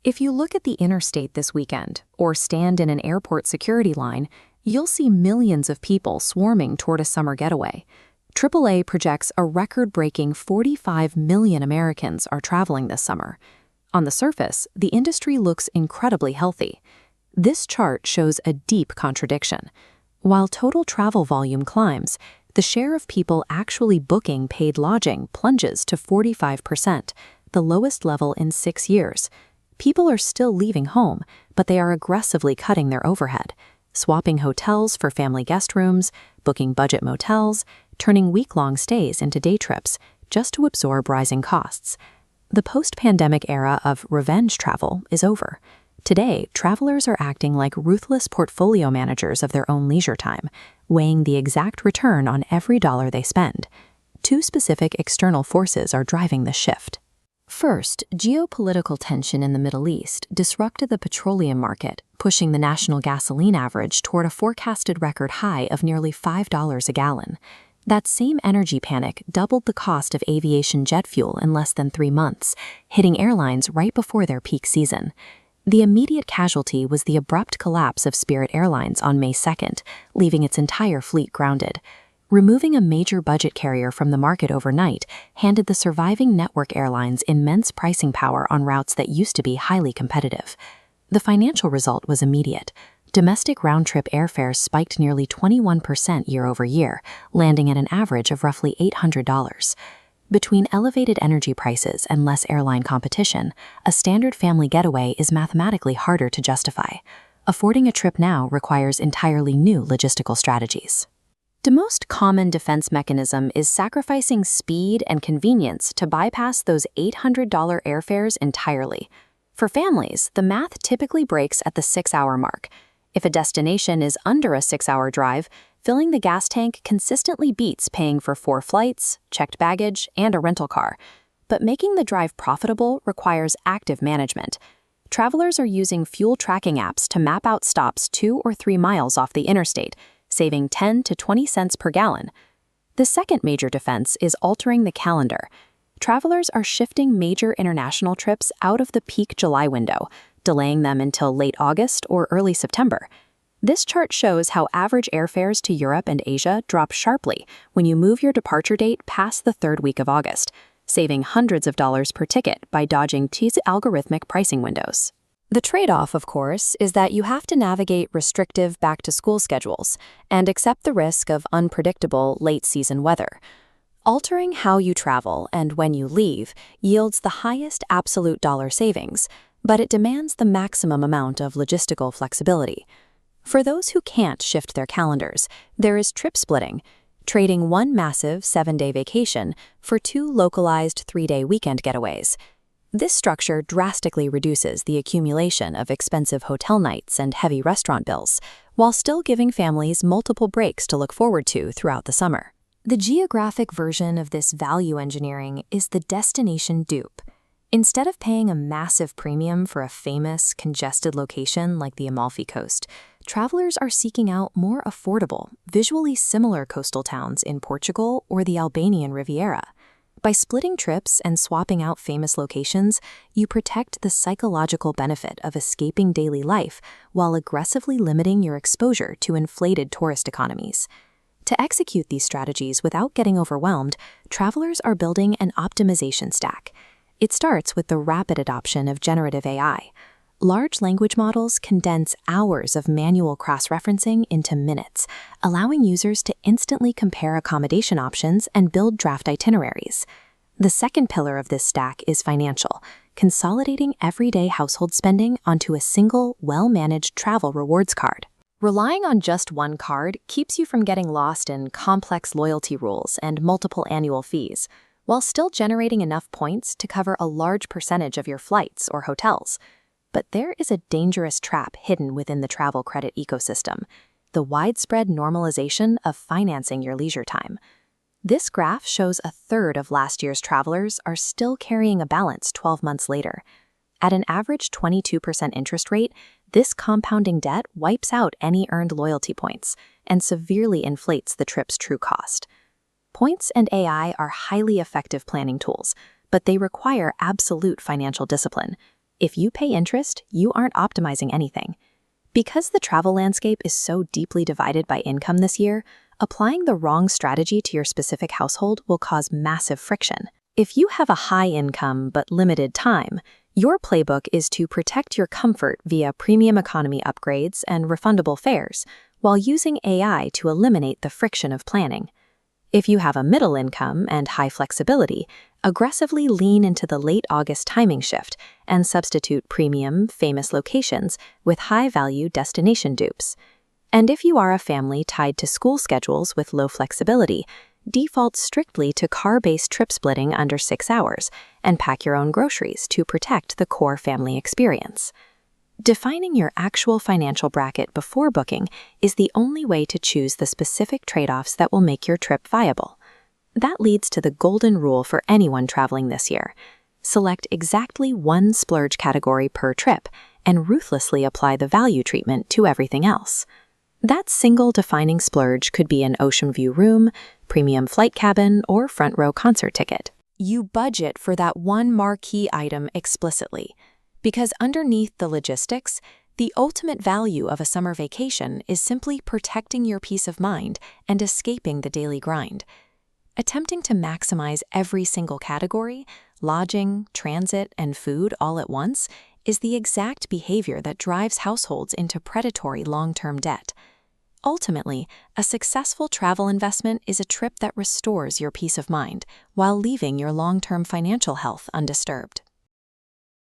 If you look at the interstate this weekend or stand in an airport security line, you'll see millions of people swarming toward a summer getaway. AAA projects a record-breaking 45 million Americans are traveling this summer. On the surface, the industry looks incredibly healthy. This chart shows a deep contradiction. While total travel volume climbs, the share of people actually booking paid lodging plunges to 45%, the lowest level in 6 years. People are still leaving home, but they are aggressively cutting their overhead, swapping hotels for family guest rooms, booking budget motels, turning week-long stays into day trips, just to absorb rising costs. The post-pandemic era of revenge travel is over. Today, travelers are acting like ruthless portfolio managers of their own leisure time, weighing the exact return on every dollar they spend. Two specific external forces are driving the shift. First, geopolitical tension in the Middle East disrupted the petroleum market, pushing the national gasoline average toward a forecasted record high of nearly $5 a gallon. That same energy panic doubled the cost of aviation jet fuel in less than 3 months, hitting airlines right before their peak season. The immediate casualty was the abrupt collapse of Spirit Airlines on May 2nd, leaving its entire fleet grounded. Removing a major budget carrier from the market overnight handed the surviving network airlines immense pricing power on routes that used to be highly competitive. The financial result was immediate. Domestic round-trip airfares spiked nearly 21% year-over-year, landing at an average of roughly $800. Between elevated energy prices and less airline competition, a standard family getaway is mathematically harder to justify. Affording a trip now requires entirely new logistical strategies. The most common defense mechanism is sacrificing speed and convenience to bypass those $800 airfares entirely. For families, the math typically breaks at the 6-hour mark. If a destination is under a 6-hour drive, filling the gas tank consistently beats paying for 4 flights, checked baggage, and a rental car. But making the drive profitable requires active management. Travelers are using fuel tracking apps to map out stops 2 or 3 miles off the interstate, saving 10 to 20 cents per gallon. The second major defense is altering the calendar. Travelers are shifting major international trips out of the peak July window, delaying them until late August or early September. This chart shows how average airfares to Europe and Asia drop sharply when you move your departure date past the 3rd week of August, saving hundreds of dollars per ticket by dodging these algorithmic pricing windows. The trade-off, of course, is that you have to navigate restrictive back-to-school schedules and accept the risk of unpredictable late-season weather. Altering how you travel and when you leave yields the highest absolute dollar savings, but it demands the maximum amount of logistical flexibility. For those who can't shift their calendars, there is trip splitting, trading one massive 7-day vacation for 2 localized 3-day weekend getaways. This structure drastically reduces the accumulation of expensive hotel nights and heavy restaurant bills, while still giving families multiple breaks to look forward to throughout the summer. The geographic version of this value engineering is the destination dupe. Instead of paying a massive premium for a famous, congested location like the Amalfi Coast, travelers are seeking out more affordable, visually similar coastal towns in Portugal or the Albanian Riviera. By splitting trips and swapping out famous locations, you protect the psychological benefit of escaping daily life while aggressively limiting your exposure to inflated tourist economies. To execute these strategies without getting overwhelmed, travelers are building an optimization stack. It starts with the rapid adoption of generative AI. Large language models condense hours of manual cross-referencing into minutes, allowing users to instantly compare accommodation options and build draft itineraries. The second pillar of this stack is financial, consolidating everyday household spending onto a single, well-managed travel rewards card. Relying on just one card keeps you from getting lost in complex loyalty rules and multiple annual fees, while still generating enough points to cover a large percentage of your flights or hotels. But there is a dangerous trap hidden within the travel credit ecosystem: the widespread normalization of financing your leisure time. This graph shows a third of last year's travelers are still carrying a balance 12 months later. At an average 22% interest rate, this compounding debt wipes out any earned loyalty points and severely inflates the trip's true cost. Points and AI are highly effective planning tools, but they require absolute financial discipline. If you pay interest, you aren't optimizing anything. Because the travel landscape is so deeply divided by income this year, applying the wrong strategy to your specific household will cause massive friction. If you have a high income but limited time, your playbook is to protect your comfort via premium economy upgrades and refundable fares, while using AI to eliminate the friction of planning. If you have a middle income and high flexibility, aggressively lean into the late August timing shift and substitute premium, famous locations with high-value destination dupes. And if you are a family tied to school schedules with low flexibility, default strictly to car-based trip splitting under 6 hours and pack your own groceries to protect the core family experience. Defining your actual financial bracket before booking is the only way to choose the specific trade-offs that will make your trip viable. That leads to the golden rule for anyone traveling this year. Select exactly one splurge category per trip and ruthlessly apply the value treatment to everything else. That single defining splurge could be an ocean view room, premium flight cabin, or front row concert ticket. You budget for that one marquee item explicitly, because underneath the logistics, the ultimate value of a summer vacation is simply protecting your peace of mind and escaping the daily grind. Attempting to maximize every single category, lodging, transit, and food all at once, is the exact behavior that drives households into predatory long-term debt. Ultimately, a successful travel investment is a trip that restores your peace of mind while leaving your long-term financial health undisturbed.